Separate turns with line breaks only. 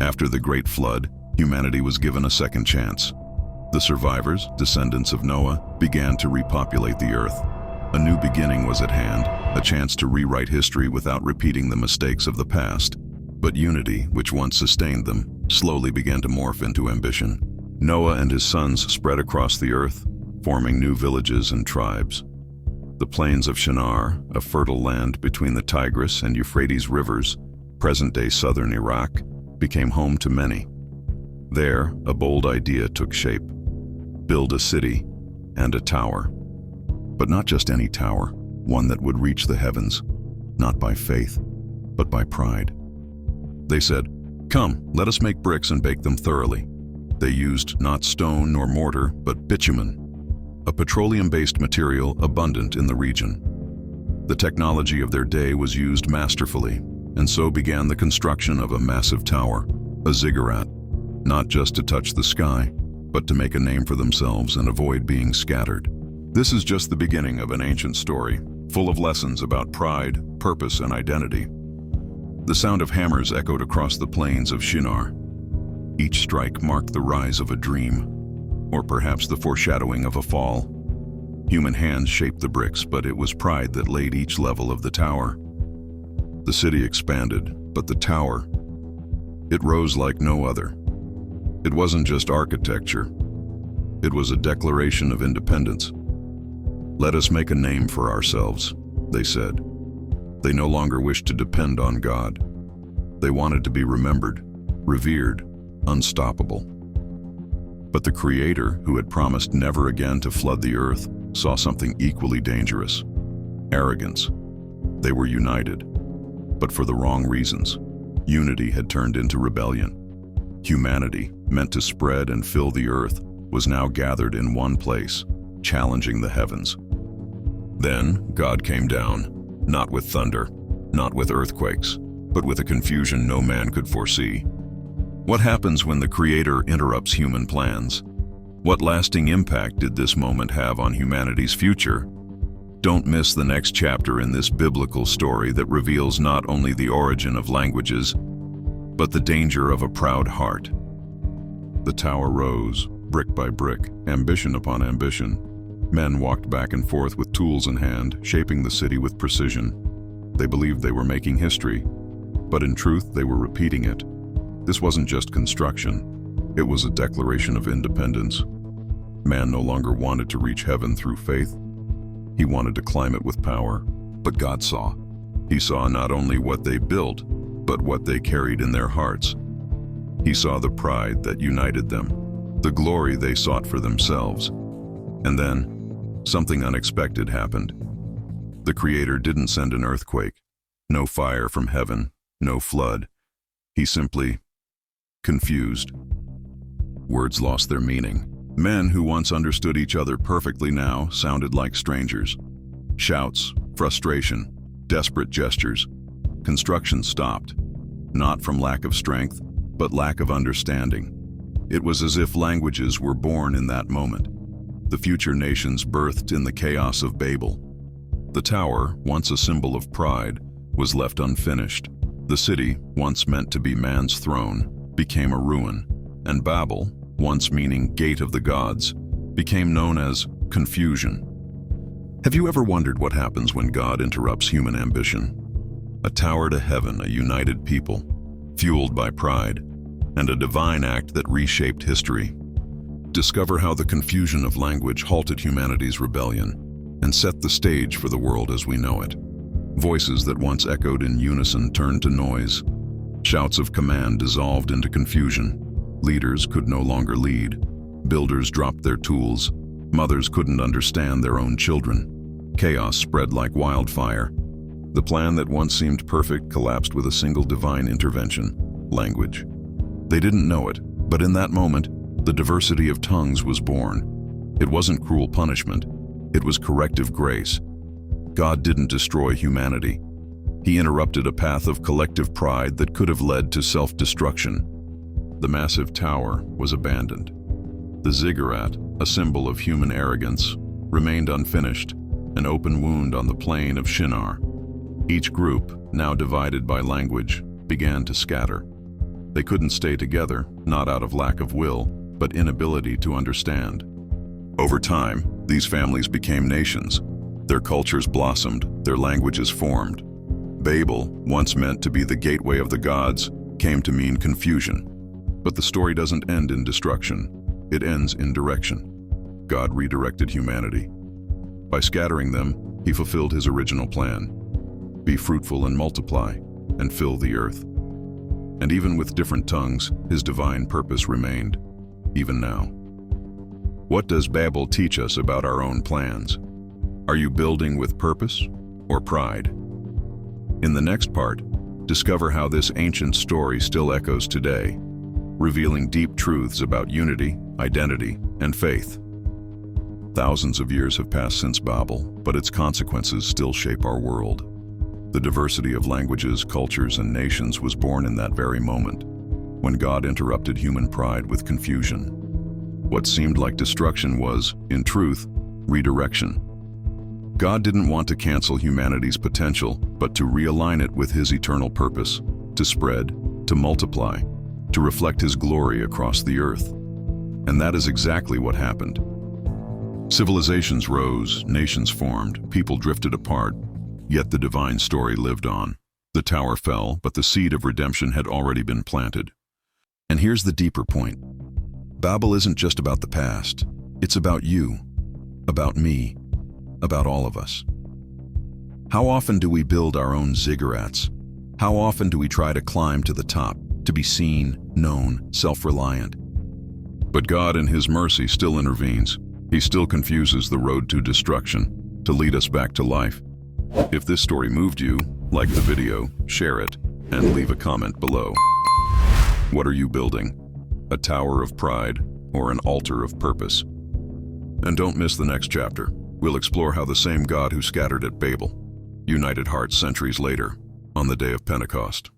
After the Great Flood, humanity was given a second chance. The survivors, descendants of Noah, began to repopulate the earth. A new beginning was at hand, a chance to rewrite history without repeating the mistakes of the past. But unity, which once sustained them, slowly began to morph into ambition. Noah and his sons spread across the earth, forming new villages and tribes. The plains of Shinar, a fertile land between the Tigris and Euphrates rivers, present-day southern Iraq, became home to many. There, a bold idea took shape: build a city and a tower. But not just any tower, one that would reach the heavens, not by faith, but by pride. They said, "Come, let us make bricks and bake them thoroughly." They used not stone nor mortar, but bitumen, a petroleum-based material abundant in the region. The technology of their day was used masterfully, and so began the construction of a massive tower, a ziggurat, not just to touch the sky, but to make a name for themselves and avoid being scattered. This is just the beginning of an ancient story, full of lessons about pride, purpose, and identity. The sound of hammers echoed across the plains of Shinar. Each strike marked the rise of a dream, or perhaps the foreshadowing of a fall. Human hands shaped the bricks, but it was pride that laid each level of the tower. The city expanded, but the tower, it rose like no other. It wasn't just architecture. It was a declaration of independence. "Let us make a name for ourselves," they said. They no longer wished to depend on God. They wanted to be remembered, revered, unstoppable. But the Creator, who had promised never again to flood the earth, saw something equally dangerous: arrogance. They were united, but for the wrong reasons. Unity had turned into rebellion. Humanity, meant to spread and fill the earth, was now gathered in one place, challenging the heavens. Then God came down, not with thunder, not with earthquakes, but with a confusion no man could foresee. What happens when the Creator interrupts human plans? What lasting impact did this moment have on humanity's future? Don't miss the next chapter in this biblical story that reveals not only the origin of languages, but the danger of a proud heart. The tower rose, brick by brick, ambition upon ambition. Men walked back and forth with tools in hand, shaping the city with precision. They believed they were making history, but in truth they were repeating it. This wasn't just construction, it was a declaration of independence. Man no longer wanted to reach heaven through faith. He wanted to climb it with power. But God saw. He saw not only what they built, but what they carried in their hearts. He saw the pride that united them, the glory they sought for themselves. And then, something unexpected happened. The Creator didn't send an earthquake, no fire from heaven, no flood. He simply confused. Words lost their meaning. Men who once understood each other perfectly now sounded like strangers. Shouts, frustration, desperate gestures. Construction stopped, not from lack of strength, but lack of understanding. It was as if languages were born in that moment. The future nations birthed in the chaos of Babel. The tower, once a symbol of pride, was left unfinished. The city, once meant to be man's throne, became a ruin, and Babel, once meaning gate of the gods, became known as confusion. Have you ever wondered what happens when God interrupts human ambition? A tower to heaven, a united people, fueled by pride, and a divine act that reshaped history. Discover how the confusion of language halted humanity's rebellion and set the stage for the world as we know it. Voices that once echoed in unison turned to noise. Shouts of command dissolved into confusion. Leaders could no longer lead. Builders dropped their tools. Mothers couldn't understand their own children. Chaos spread like wildfire. The plan that once seemed perfect collapsed with a single divine intervention: language. They didn't know it, but in that moment, the diversity of tongues was born. It wasn't cruel punishment. It was corrective grace. God didn't destroy humanity. He interrupted a path of collective pride that could have led to self-destruction. The massive tower was abandoned. The ziggurat, a symbol of human arrogance, remained unfinished, an open wound on the plain of Shinar. Each group, now divided by language, began to scatter. They couldn't stay together, not out of lack of will, but inability to understand. Over time, these families became nations. Their cultures blossomed, their languages formed. Babel, once meant to be the gateway of the gods, came to mean confusion. But the story doesn't end in destruction. It ends in direction. God redirected humanity. By scattering them, he fulfilled his original plan. Be fruitful and multiply, and fill the earth. And even with different tongues, his divine purpose remained, even now. What does Babel teach us about our own plans? Are you building with purpose or pride? In the next part, discover how this ancient story still echoes today, revealing deep truths about unity, identity, and faith. Thousands of years have passed since Babel, but its consequences still shape our world. The diversity of languages, cultures, and nations was born in that very moment, when God interrupted human pride with confusion. What seemed like destruction was, in truth, redirection. God didn't want to cancel humanity's potential, but to realign it with his eternal purpose, to spread, to multiply, to reflect his glory across the earth. And that is exactly what happened. Civilizations rose, nations formed, people drifted apart, yet the divine story lived on. The tower fell, but the seed of redemption had already been planted. And here's the deeper point. Babel isn't just about the past. It's about you, about me, about all of us. How often do we build our own ziggurats? How often do we try to climb to the top, to be seen, known, self-reliant? But God in his mercy still intervenes. He still confuses the road to destruction, to lead us back to life. If this story moved you, like the video, share it, and leave a comment below. What are you building? A tower of pride or an altar of purpose? And don't miss the next chapter. We'll explore how the same God who scattered at Babel united hearts centuries later, on the day of Pentecost.